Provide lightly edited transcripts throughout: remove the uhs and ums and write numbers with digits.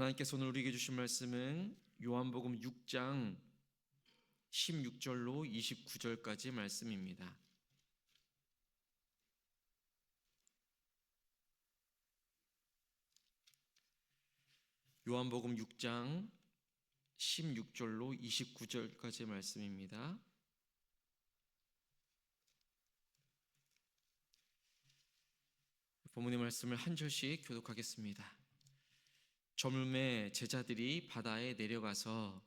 하나님께서 오늘 우리에게 주신 말씀은 요한복음 6장 16절로 29절까지 말씀입니다. 요한복음 6장 16절로 29절까지 말씀입니다. 본문의 말씀을 한 절씩 교독하겠습니다. 저물매 제자들이 바다에 내려가서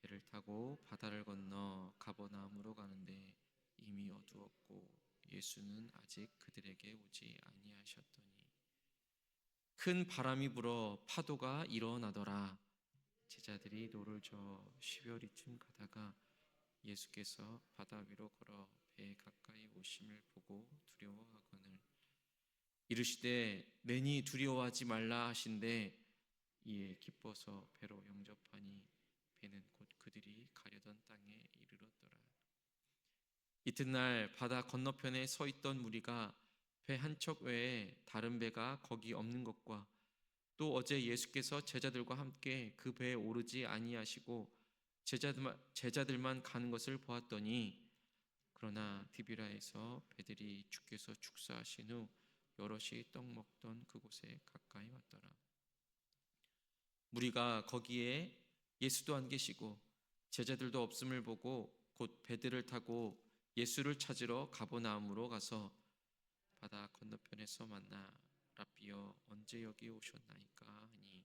배를 타고 바다를 건너 가버나움으로 가는데 이미 어두웠고 예수는 아직 그들에게 오지 아니하셨더니 큰 바람이 불어 파도가 일어나더라. 제자들이 노를 저어 십여리쯤 가다가 예수께서 바다 위로 걸어 배에 가까이 오심을 보고 두려워하거늘 이르시되 내니 두려워하지 말라 하신대 이에 기뻐서 배로 영접하니 배는 곧 그들이 가려던 땅에 이르렀더라. 이튿날 바다 건너편에 서 있던 무리가 배 한 척 외에 다른 배가 거기 없는 것과 또 어제 예수께서 제자들과 함께 그 배에 오르지 아니하시고 제자들만 가는 것을 보았더니 그러나 디비라에서 배들이 주께서 축사하신 후 여럿이 떡 먹던 그곳에 가까이 왔더라. 무리가 거기에 예수도 안 계시고 제자들도 없음을 보고 곧 배들을 타고 예수를 찾으러 가버나움으로 가서 바다 건너편에서 만나 라삐여 언제 여기 오셨나이까 하니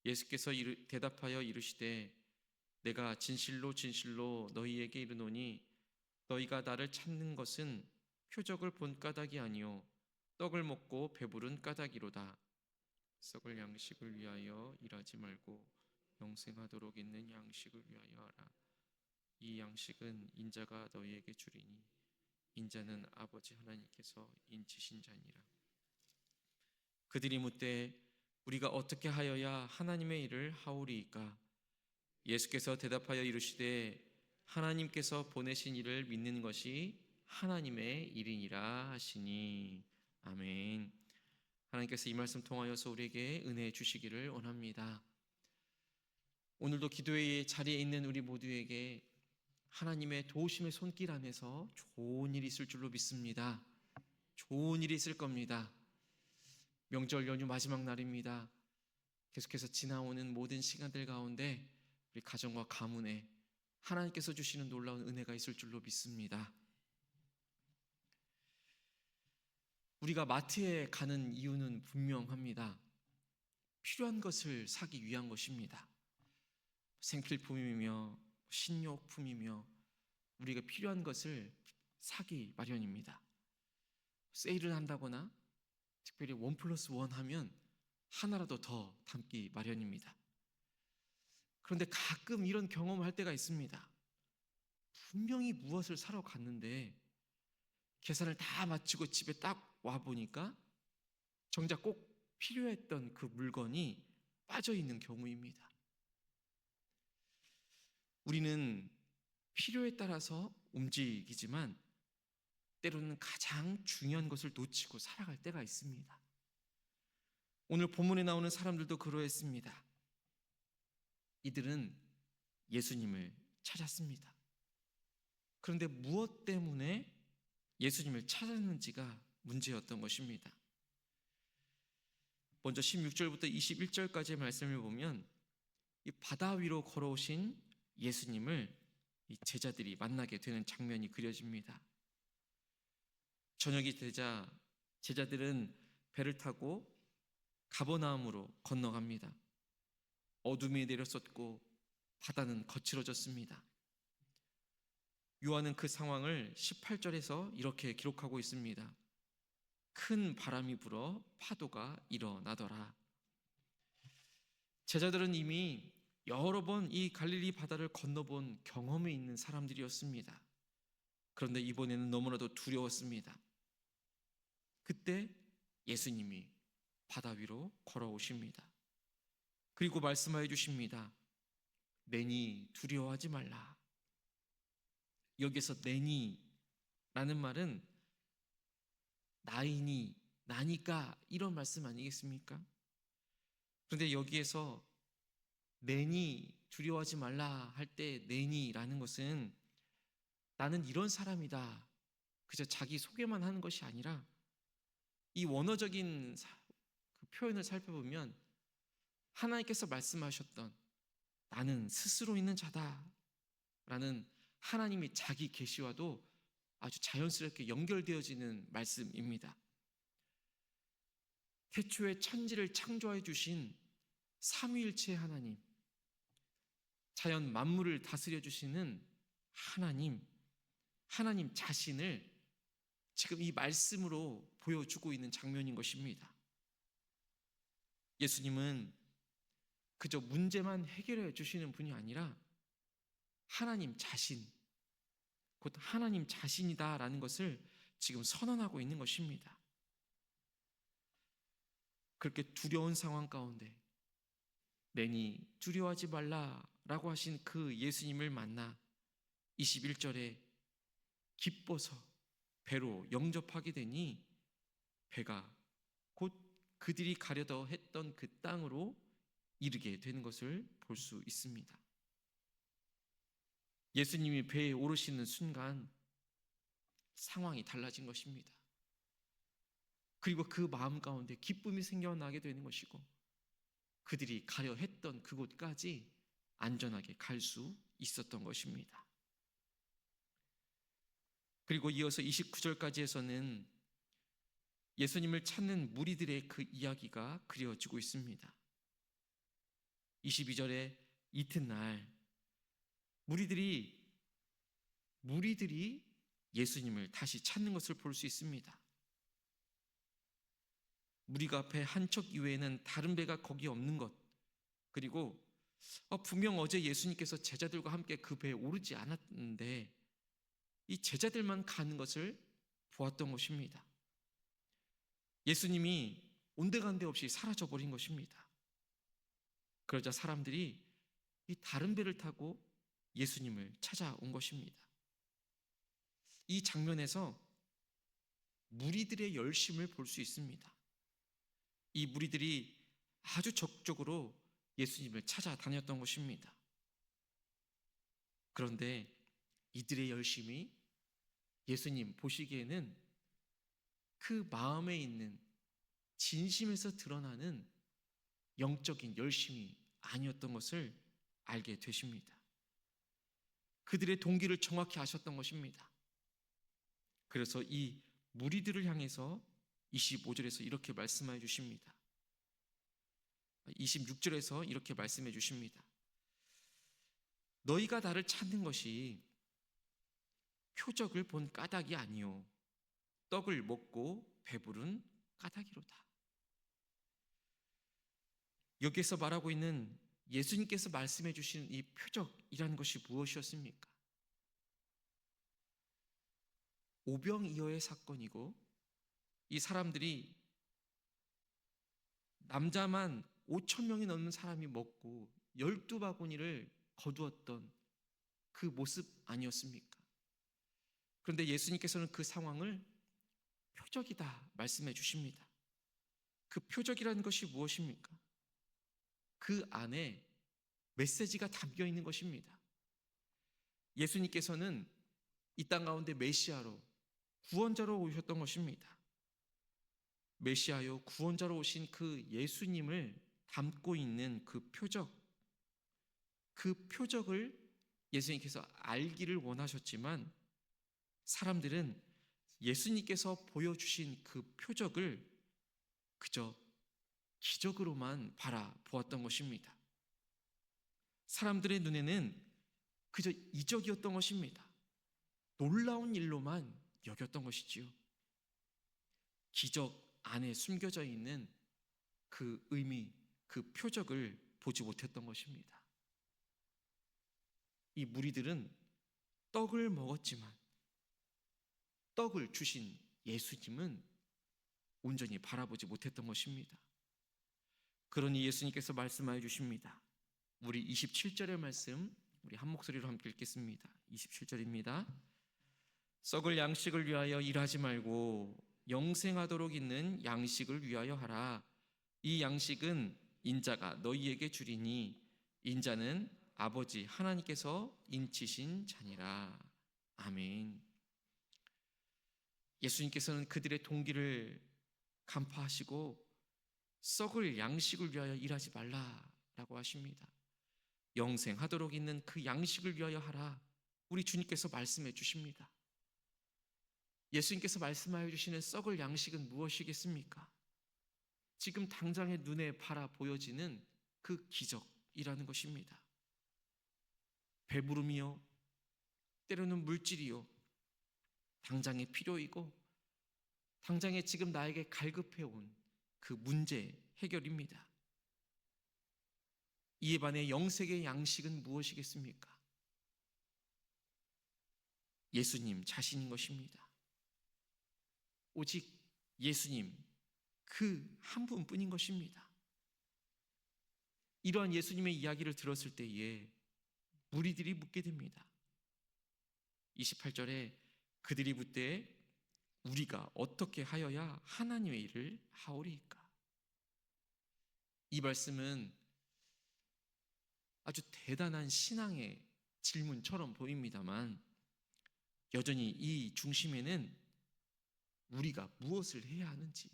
예수께서 대답하여 이르시되 내가 진실로 진실로 너희에게 이르노니 너희가 나를 찾는 것은 표적을 본 까닭이 아니요 떡을 먹고 배부른 까닭이로다. 썩을 양식을 위하여 일하지 말고 영생하도록 있는 양식을 위하여 하라. 이 양식은 인자가 너희에게 주리니 인자는 아버지 하나님께서 인치신 자니라. 그들이 묻되 우리가 어떻게 하여야 하나님의 일을 하오리이까? 예수께서 대답하여 이르시되 하나님께서 보내신 이를 믿는 것이 하나님의 일이니라 하시니. 아멘. 하나님께서 이 말씀 통하여서 우리에게 은혜 주시기를 원합니다. 오늘도 기도의 자리에 있는 우리 모두에게 하나님의 도우심의 손길 안에서 좋은 일이 있을 줄로 믿습니다. 좋은 일이 있을 겁니다. 명절 연휴 마지막 날입니다. 계속해서 지나오는 모든 시간들 가운데 우리 가정과 가문에 하나님께서 주시는 놀라운 은혜가 있을 줄로 믿습니다. 우리가 마트에 가는 이유는 분명합니다. 필요한 것을 사기 위한 것입니다. 생필품이며 식료품이며 우리가 필요한 것을 사기 마련입니다. 세일을 한다거나 특별히 1+1 하면 하나라도 더 담기 마련입니다. 그런데 가끔 이런 경험을 할 때가 있습니다. 분명히 무엇을 사러 갔는데 계산을 다 마치고 집에 딱 와보니까 정작 꼭 필요했던 그 물건이 빠져있는 경우입니다. 우리는 필요에 따라서 움직이지만 때로는 가장 중요한 것을 놓치고 살아갈 때가 있습니다. 오늘 본문에 나오는 사람들도 그러했습니다. 이들은 예수님을 찾았습니다. 그런데 무엇 때문에 예수님을 찾았는지가 문제였던 것입니다. 먼저 16절부터 21절까지의 말씀을 보면 이 바다 위로 걸어오신 예수님을 이 제자들이 만나게 되는 장면이 그려집니다. 저녁이 되자 제자들은 배를 타고 가버나움으로 건너갑니다. 어둠이 내렸었고 바다는 거칠어졌습니다. 요한은 그 상황을 18절에서 이렇게 기록하고 있습니다. 큰 바람이 불어 파도가 일어나더라. 제자들은 이미 여러 번 이 갈릴리 바다를 건너본 경험이 있는 사람들이었습니다. 그런데 이번에는 너무나도 두려웠습니다. 그때 예수님이 바다 위로 걸어오십니다. 그리고 말씀하여 주십니다. 내니 두려워하지 말라. 여기서 내니라는 말은 나이니, 나니까 이런 말씀 아니겠습니까? 그런데 여기에서 내니 두려워하지 말라 할 때 내니라는 것은 나는 이런 사람이다, 그저 자기 소개만 하는 것이 아니라 이 원어적인 그 표현을 살펴보면 하나님께서 말씀하셨던 나는 스스로 있는 자다라는 하나님이 자기 계시와도 아주 자연스럽게 연결되어지는 말씀입니다. 태초에 천지를 창조해 주신 삼위일체 하나님, 자연 만물을 다스려 주시는 하나님 자신을 지금 이 말씀으로 보여주고 있는 장면인 것입니다. 예수님은 그저 문제만 해결해 주시는 분이 아니라 하나님 자신, 곧 하나님 자신이다라는 것을 지금 선언하고 있는 것입니다. 그렇게 두려운 상황 가운데 내니 두려워하지 말라라고 하신 그 예수님을 만나 21절에 기뻐서 배로 영접하게 되니 배가 곧 그들이 가려다 했던 그 땅으로 이르게 되는 것을 볼 수 있습니다. 예수님이 배에 오르시는 순간 상황이 달라진 것입니다. 그리고 그 마음 가운데 기쁨이 생겨나게 되는 것이고 그들이 가려 했던 그곳까지 안전하게 갈 수 있었던 것입니다. 그리고 이어서 29절까지에서는 예수님을 찾는 무리들의 그 이야기가 그려지고 있습니다. 22절에 이튿날 무리들이 예수님을 다시 찾는 것을 볼 수 있습니다. 무리가 배 한 척 이외에는 다른 배가 거기 없는 것, 그리고 분명 어제 예수님께서 제자들과 함께 그 배에 오르지 않았는데 이 제자들만 가는 것을 보았던 것입니다. 예수님이 온데간데 없이 사라져버린 것입니다. 그러자 사람들이 이 다른 배를 타고 예수님을 찾아온 것입니다. 이 장면에서 무리들의 열심을 볼 수 있습니다. 이 무리들이 아주 적극적으로 예수님을 찾아다녔던 것입니다. 그런데 이들의 열심이 예수님 보시기에는 그 마음에 있는 진심에서 드러나는 영적인 열심이 아니었던 것을 알게 되십니다. 그들의 동기를 정확히 아셨던 것입니다. 그래서 이 무리들을 향해서 25절에서 이렇게 말씀해 주십니다. 26절에서 이렇게 말씀해 주십니다. 너희가 나를 찾는 것이 표적을 본 까닭이 아니요 떡을 먹고 배부른 까닭이로다. 여기에서 말하고 있는 예수님께서 말씀해 주신 이 표적이라는 것이 무엇이었습니까? 오병이어의 사건이고 이 사람들이 남자만 5,000명이 넘는 사람이 먹고 12바구니를 거두었던 그 모습 아니었습니까? 그런데 예수님께서는 그 상황을 표적이다 말씀해 주십니다. 그 표적이라는 것이 무엇입니까? 그 안에 메시지가 담겨 있는 것입니다. 예수님께서는 이 땅 가운데 메시아로 구원자로 오셨던 것입니다. 메시아요 구원자로 오신 그 예수님을 담고 있는 그 표적을 예수님께서 알기를 원하셨지만 사람들은 예수님께서 보여주신 그 표적을 그저 기적으로만 바라보았던 것입니다. 사람들의 눈에는 그저 이적이었던 것입니다. 놀라운 일로만 여겼던 것이지요. 기적 안에 숨겨져 있는 그 의미, 그 표적을 보지 못했던 것입니다. 이 무리들은 떡을 먹었지만 떡을 주신 예수님은 온전히 바라보지 못했던 것입니다. 그러니 예수님께서 말씀하여 주십니다. 우리 27절의 말씀 우리 한 목소리로 함께 읽겠습니다. 27절입니다. 썩을 양식을 위하여 일하지 말고 영생하도록 있는 양식을 위하여 하라. 이 양식은 인자가 너희에게 주리니 인자는 아버지 하나님께서 인치신 자니라. 아멘. 예수님께서는 그들의 동기를 간파하시고 썩을 양식을 위하여 일하지 말라라고 하십니다. 영생하도록 있는 그 양식을 위하여 하라. 우리 주님께서 말씀해 주십니다. 예수님께서 말씀하여 주시는 썩을 양식은 무엇이겠습니까? 지금 당장의 눈에 바라 보여지는 그 기적이라는 것입니다. 배부름이요, 때로는 물질이요, 당장의 필요이고 당장에 지금 나에게 갈급해온 그 문제 해결입니다. 이에 반해 영생의 양식은 무엇이겠습니까? 예수님 자신인 것입니다. 오직 예수님 그 한 분뿐인 것입니다. 이러한 예수님의 이야기를 들었을 때에 무리들이 묻게 됩니다. 28절에 그들이 묻되 우리가 어떻게 하여야 하나님의 일을 하오리이까? 이 말씀은 아주 대단한 신앙의 질문처럼 보입니다만 여전히 이 중심에는 우리가 무엇을 해야 하는지,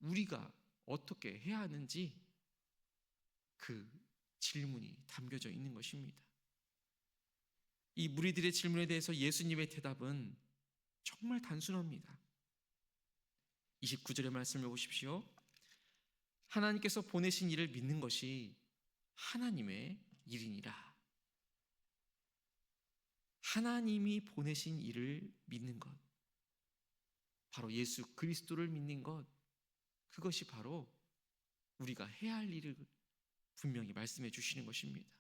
우리가 어떻게 해야 하는지 그 질문이 담겨져 있는 것입니다. 이 무리들의 질문에 대해서 예수님의 대답은 정말 단순합니다. 29절의 말씀을 보십시오. 하나님께서 보내신 이를 믿는 것이 하나님의 일이니라. 하나님이 보내신 이를 믿는 것, 바로 예수 그리스도를 믿는 것, 그것이 바로 우리가 해야 할 일을 분명히 말씀해 주시는 것입니다.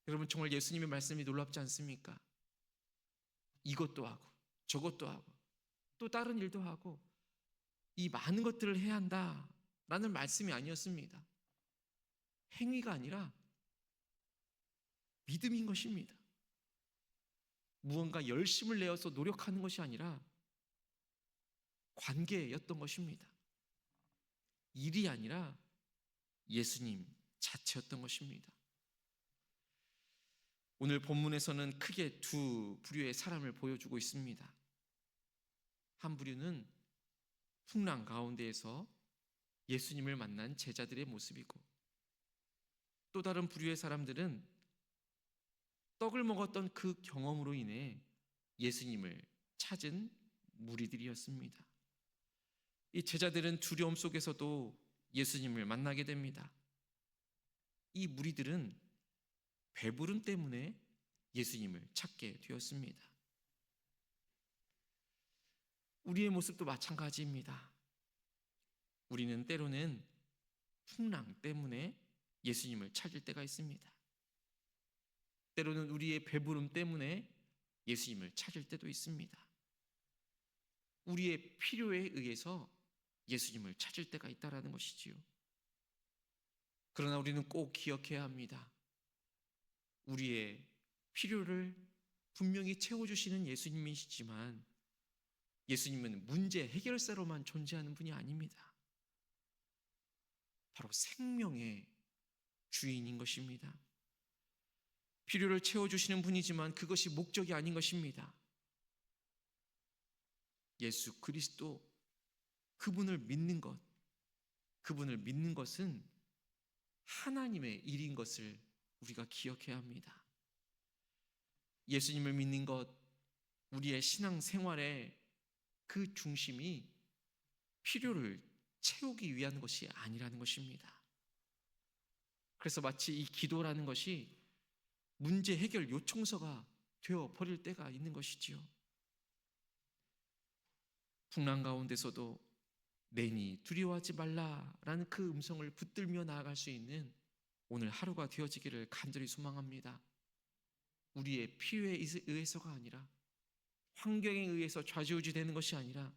여러분, 정말 예수님의 말씀이 놀랍지 않습니까? 이것도 하고 저것도 하고 또 다른 일도 하고 이 많은 것들을 해야 한다라는 말씀이 아니었습니다. 행위가 아니라 믿음인 것입니다. 무언가 열심을 내어서 노력하는 것이 아니라 관계였던 것입니다. 일이 아니라 예수님 자체였던 것입니다. 오늘 본문에서는 크게 두 부류의 사람을 보여주고 있습니다. 한 부류는 풍랑 가운데에서 예수님을 만난 제자들의 모습이고, 또 다른 부류의 사람들은 떡을 먹었던 그 경험으로 인해 예수님을 찾은 무리들이었습니다. 이 제자들은 두려움 속에서도 예수님을 만나게 됩니다. 이 무리들은 배부름 때문에 예수님을 찾게 되었습니다. 우리의 모습도 마찬가지입니다. 우리는 때로는 풍랑 때문에 예수님을 찾을 때가 있습니다. 때로는 우리의 배부름 때문에 예수님을 찾을 때도 있습니다. 우리의 필요에 의해서 예수님을 찾을 때가 있다는 것이지요. 그러나 우리는 꼭 기억해야 합니다. 우리의 필요를 분명히 채워주시는 예수님이시지만 예수님은 문제 해결사로만 존재하는 분이 아닙니다. 바로 생명의 주인인 것입니다. 필요를 채워주시는 분이지만 그것이 목적이 아닌 것입니다. 예수 그리스도, 그분을 믿는 것, 그분을 믿는 것은 하나님의 일인 것을 우리가 기억해야 합니다. 예수님을 믿는 것, 우리의 신앙 생활의 그 중심이 필요를 채우기 위한 것이 아니라는 것입니다. 그래서 마치 이 기도라는 것이 문제 해결 요청서가 되어 버릴 때가 있는 것이지요. 풍랑 가운데서도 내니 두려워하지 말라라는 그 음성을 붙들며 나아갈 수 있는 오늘 하루가 되어지기를 간절히 소망합니다. 우리의 필요에 의해서가 아니라, 환경에 의해서 좌지우지되는 것이 아니라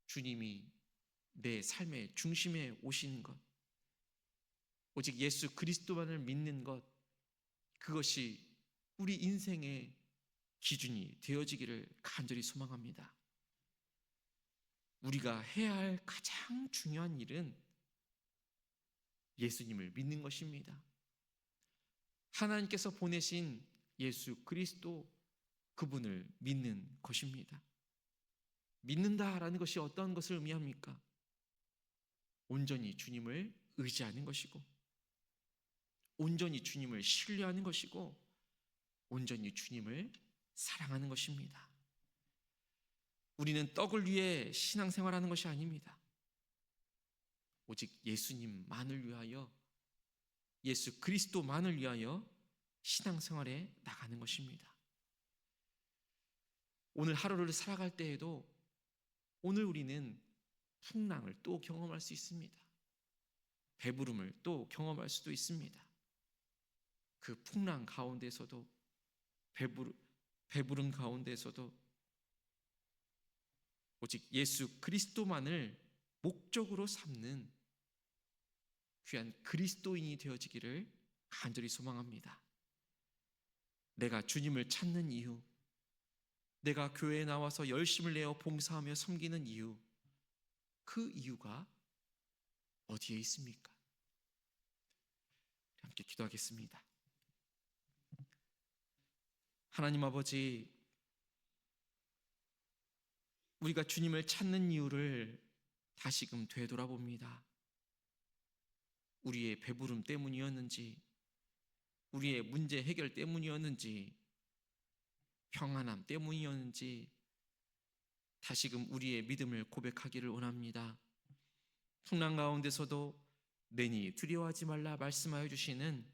주님이 내 삶의 중심에 오시는 것, 오직 예수 그리스도만을 믿는 것, 그것이 우리 인생의 기준이 되어지기를 간절히 소망합니다. 우리가 해야 할 가장 중요한 일은 예수님을 믿는 것입니다. 하나님께서 보내신 예수 그리스도, 그분을 믿는 것입니다. 믿는다라는 것이 어떤 것을 의미합니까? 온전히 주님을 의지하는 것이고, 온전히 주님을 신뢰하는 것이고, 온전히 주님을 사랑하는 것입니다. 우리는 떡을 위해 신앙생활하는 것이 아닙니다. 오직 예수님만을 위하여, 예수 그리스도만을 위하여 신앙생활에 나가는 것입니다. 오늘 하루를 살아갈 때에도 오늘 우리는 풍랑을 또 경험할 수 있습니다. 배부름을 또 경험할 수도 있습니다. 그 풍랑 가운데서도, 배부름 가운데서도 오직 예수 그리스도만을 목적으로 삼는 귀한 그리스도인이 되어지기를 간절히 소망합니다. 내가 주님을 찾는 이유, 내가 교회에 나와서 열심을 내어 봉사하며 섬기는 이유, 그 이유가 어디에 있습니까? 함께 기도하겠습니다. 하나님 아버지, 우리가 주님을 찾는 이유를 다시금 되돌아봅니다. 우리의 배부름 때문이었는지, 우리의 문제 해결 때문이었는지, 평안함 때문이었는지 다시금 우리의 믿음을 고백하기를 원합니다. 풍랑 가운데서도 내니 두려워하지 말라 말씀하여 주시는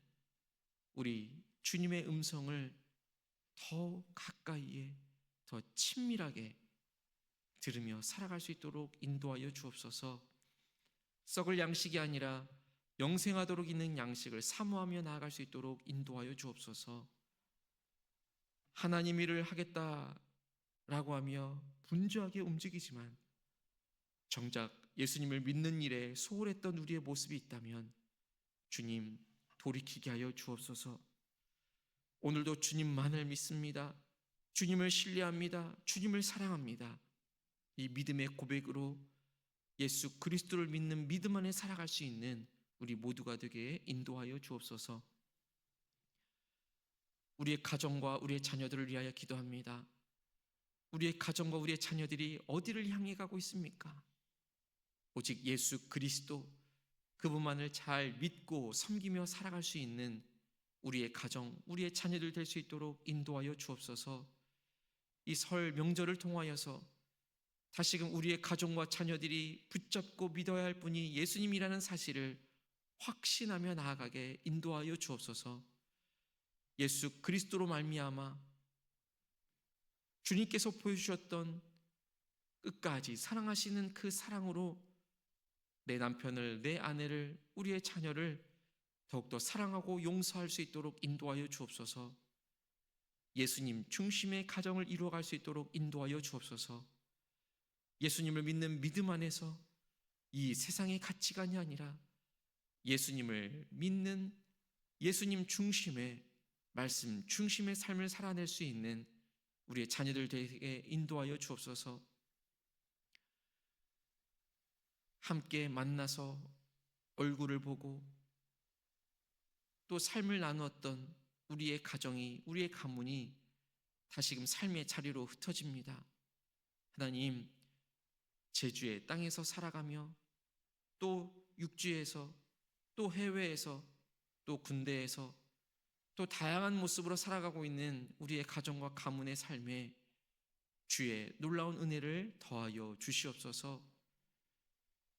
우리 주님의 음성을 더 가까이에, 더 친밀하게 들으며 살아갈 수 있도록 인도하여 주옵소서. 썩을 양식이 아니라 영생하도록 있는 양식을 사모하며 나아갈 수 있도록 인도하여 주옵소서. 하나님 일을 하겠다라고 하며 분주하게 움직이지만 정작 예수님을 믿는 일에 소홀했던 우리의 모습이 있다면 주님 돌이키게 하여 주옵소서. 오늘도 주님만을 믿습니다. 주님을 신뢰합니다. 주님을 사랑합니다. 이 믿음의 고백으로 예수 그리스도를 믿는 믿음 안에 살아갈 수 있는 우리 모두가 되게 인도하여 주옵소서. 우리의 가정과 우리의 자녀들을 위하여 기도합니다. 우리의 가정과 우리의 자녀들이 어디를 향해 가고 있습니까? 오직 예수 그리스도, 그분만을 잘 믿고 섬기며 살아갈 수 있는 우리의 가정, 우리의 자녀들 될 수 있도록 인도하여 주옵소서. 이 설 명절을 통하여서 다시금 우리의 가정과 자녀들이 붙잡고 믿어야 할 분이 예수님이라는 사실을 확신하며 나아가게 인도하여 주옵소서. 예수 그리스도로 말미암아 주님께서 보여주셨던 끝까지 사랑하시는 그 사랑으로 내 남편을, 내 아내를, 우리의 자녀를 더욱더 사랑하고 용서할 수 있도록 인도하여 주옵소서. 예수님 중심의 가정을 이루어갈 수 있도록 인도하여 주옵소서. 예수님을 믿는 믿음 안에서 이 세상의 가치관이 아니라 예수님을 믿는 예수님 중심의 말씀 중심의 삶을 살아낼 수 있는 우리의 자녀들 되게 인도하여 주옵소서. 함께 만나서 얼굴을 보고 또 삶을 나누었던 우리의 가정이, 우리의 가문이 다시금 삶의 자리로 흩어집니다. 하나님, 제주의 땅에서 살아가며 또 육지에서 또 해외에서 또 군대에서 또 다양한 모습으로 살아가고 있는 우리의 가정과 가문의 삶에 주의 놀라운 은혜를 더하여 주시옵소서.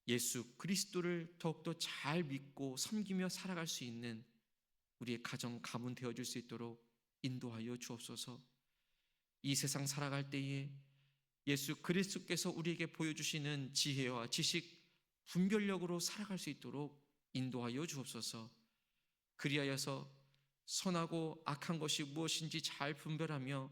예수 그리스도를 더욱더 잘 믿고 섬기며 살아갈 수 있는 우리의 가정, 가문 되어줄 수 있도록 인도하여 주옵소서. 이 세상 살아갈 때에 예수 그리스도께서 우리에게 보여주시는 지혜와 지식, 분별력으로 살아갈 수 있도록 인도하여 주옵소서. 그리하여서 선하고 악한 것이 무엇인지 잘 분별하며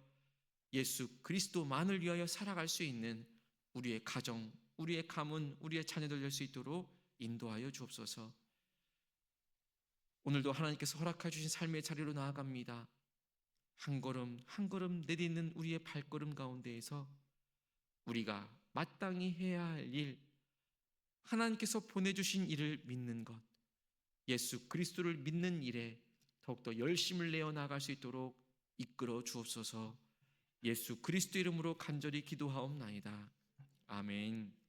예수 그리스도만을 위하여 살아갈 수 있는 우리의 가정, 우리의 가문, 우리의 자녀들 될 수 있도록 인도하여 주옵소서. 오늘도 하나님께서 허락해 주신 삶의 자리로 나아갑니다. 한 걸음 한 걸음 내딛는 우리의 발걸음 가운데에서 우리가 마땅히 해야 할 일, 하나님께서 보내주신 일을 믿는 것, 예수 그리스도를 믿는 일에 더욱더 열심을 내어 나갈 수 있도록 이끌어 주옵소서. 예수 그리스도 이름으로 간절히 기도하옵나이다. 아멘.